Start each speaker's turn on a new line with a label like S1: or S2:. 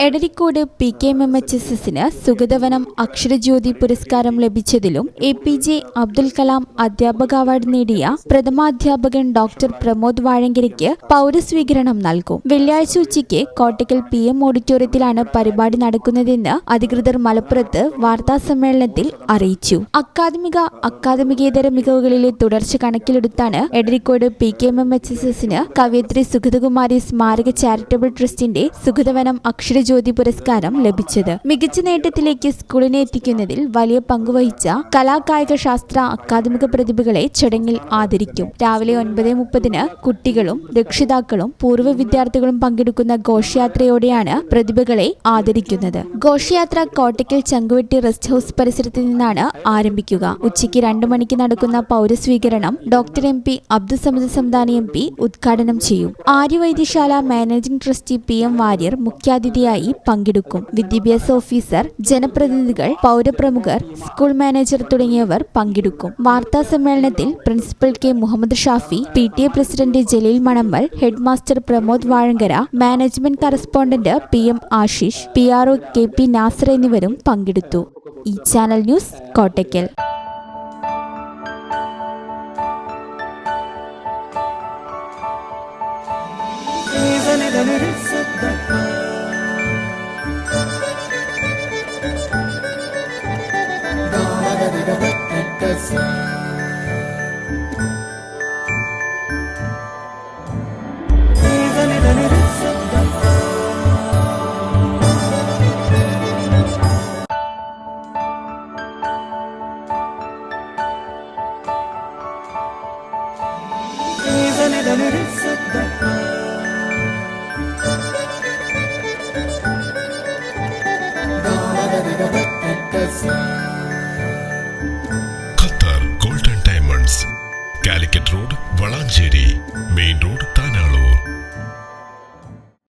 S1: എടരിക്കോട് PKMMHSS-ന് സുഗതവനം അക്ഷരജ്യോതി പുരസ്കാരം ലഭിച്ചതിലും APJ അബ്ദുൽ കലാം അധ്യാപക award നേടിയ പ്രഥമാധ്യാപകൻ ഡോക്ടർ പ്രമോദ് വാഴങ്കരിക്ക് പൗരസ്വീകരണം നൽകും. വെള്ളിയാഴ്ച ഉച്ചയ്ക്ക് കോട്ടക്കൽ PM ഓഡിറ്റോറിയത്തിലാണ് പരിപാടി നടക്കുന്നതെന്ന് അധികൃതർ മലപ്പുറത്ത് വാർത്താസമ്മേളനത്തിൽ അറിയിച്ചു. അക്കാദമികേതര മികവുകളിലെ തുടർച്ച കണക്കിലെടുത്താണ് എടരിക്കോട് PKMMHSS-ന് കവയിത്രി സുഗതകുമാരി സ്മാരക ചാരിറ്റബിൾ ട്രസ്റ്റിന്റെ സുഗതവനം അക്ഷരജ്യോതി പുരസ്കാരം ലഭിച്ചത്. മികച്ച നേട്ടത്തിലേക്ക് സ്കൂളിനെ എത്തിക്കുന്നതിൽ വലിയ പങ്കുവഹിച്ച കലാകായിക ശാസ്ത്ര അക്കാദമിക പ്രതിഭകളെ ചടങ്ങിൽ ആദരിക്കും. രാവിലെ 9:30 കുട്ടികളും രക്ഷിതാക്കളും പൂർവ്വ വിദ്യാർത്ഥികളും പങ്കെടുക്കുന്ന ഘോഷയാത്രയോടെയാണ് പ്രതിഭകളെ ആദരിക്കുന്നത്. ഘോഷയാത്ര കോട്ടക്കൽ ചങ്കുവെട്ടി റെസ്റ്റ് ഹൌസ് പരിസരത്ത് നിന്നാണ് ആരംഭിക്കുക. ഉച്ചയ്ക്ക് 2 മണിക്ക് നടക്കുന്ന പൗരസ്വീകരണം doctor MP Abdul Samad Samadani MP ഉദ്ഘാടനം ചെയ്യും. Arya Vaidya Sala managing trustee PM Warrier മുഖ്യാതിഥിയായി പങ്കെടുക്കും. വിദ്യാഭ്യാസ ഓഫീസർ, ജനപ്രതിനിധികൾ, പൗരപ്രമുഖർ, സ്കൂൾ മാനേജർ തുടങ്ങിയവർ പങ്കെടുക്കും. വാർത്താ സമ്മേളനത്തിൽ principal K Muhammad Shafi, PTA president Jaleel Manammal, head master Pramod Vazhankara, management correspondent PM Ashish, PRO KP Nasar എന്നിവരും പങ്കെടുത്തു. ഈ ചാനൽ ന്യൂസ് കോട്ടയ്ക്കൽ.